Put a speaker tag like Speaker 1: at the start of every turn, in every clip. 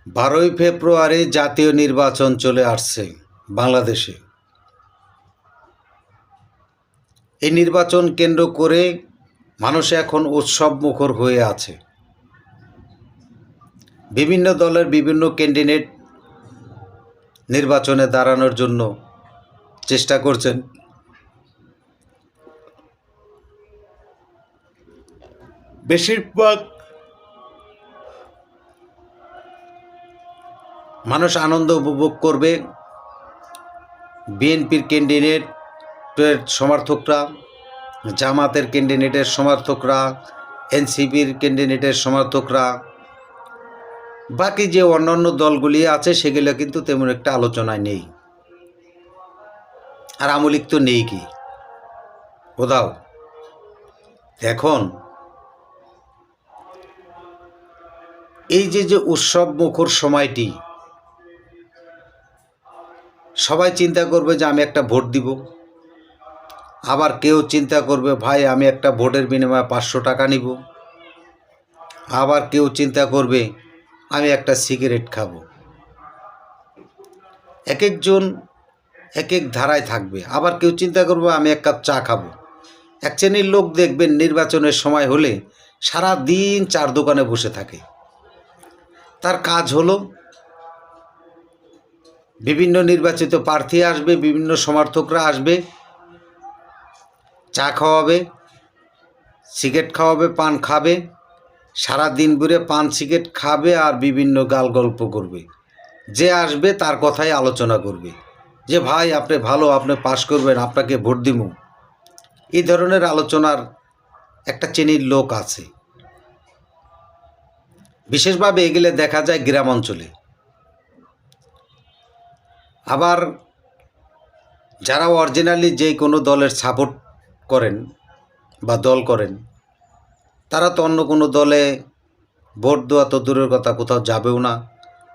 Speaker 1: 12ই ফেব্রুয়ারি জাতীয় নির্বাচন চলে আসছে বাংলাদেশে। এই নির্বাচন কেন্দ্র করে মানুষ এখন উৎসব মুখর হয়ে আছে। বিভিন্ন দলের বিভিন্ন ক্যান্ডিডেট নির্বাচনে দাঁড়ানোর জন্য চেষ্টা করছেন। বেশিরভাগ মানুষ আনন্দ উপভোগ করবে বিএনপির ক্যান্ডিডেটের সমর্থকরা, জামাতের ক্যান্ডিডেটের সমর্থকরা, এনসিপির ক্যান্ডিডেটের সমর্থকরা, বাকি যে অন্যান্য দলগুলি আছে সেগুলো কিন্তু তেমন একটা আলোচনায় নেই। আর আওয়ামী লীগ তো নেই কি কোথাও। এখন এই যে উৎসব মুখর সময়টি, সবাই চিন্তা করবে যে আমি একটা ভোট দিব। আবার কেউ চিন্তা করবে ভাই আমি একটা ভোটের বিনিময়ে 500 টাকা নিব। আবার কেউ চিন্তা করবে আমি একটা সিগারেট খাবো। এক একজন এক এক ধারায় থাকবে। আবার কেউ চিন্তা করবে আমি এক কাপ চা খাবো। এক শ্রেণীর লোক দেখবেন নির্বাচনের সময় হলে সারা দিন চার দোকানে বসে থাকে। তার কাজ হলো বিভিন্ন নির্বাচিত প্রার্থী আসবে, বিভিন্ন সমর্থকরা আসবে, চা খাওয়াবে, সিগারেট খাওয়াবে, পান খাবে, সারা দিন ঘুরে পান সিগারেট খাবে আর বিভিন্ন গাল গল্প করবে। যে আসবে তার কথাই আলোচনা করবে যে ভাই আপনি ভালো, আপনি পাশ করবেন, আপনাকে ভোট দিব। এই ধরনের আলোচনার একটা শ্রেণীর লোক আছে। বিশেষভাবে এগুলো দেখা যায় গ্রাম অঞ্চলে। আবার যারা অরিজিনালি যে কোনো দলের সাপোর্ট করেন বা দল করেন, তারা তো অন্য কোনো দলে ভোট দেওয়া তো দূরের কথা, কোথাও যাবেও না,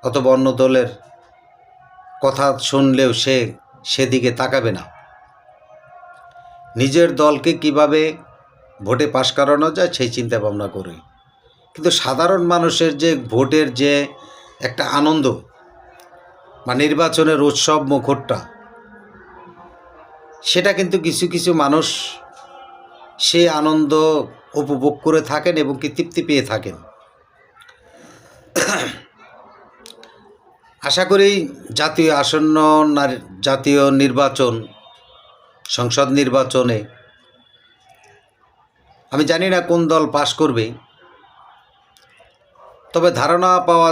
Speaker 1: অথবা অন্য দলের কথা শুনলেও সেদিকে তাকাবে না। নিজের দলকে কিভাবে ভোটে পাশ করানো যায় সেই চিন্তা ভাবনা করে। কিন্তু সাধারণ মানুষের যে ভোটের যে একটা আনন্দ বা নির্বাচনের উৎসব মুখরটা, সেটা কিন্তু কিছু কিছু মানুষ সে আনন্দ উপভোগ করে থাকেন এবং কি তৃপ্তি পেয়ে থাকেন। আশা করি জাতীয় আসন্ন জাতীয় নির্বাচন, সংসদ নির্বাচনে আমি জানি না কোন দল পাশ করবে, তবে ধারণা পাওয়া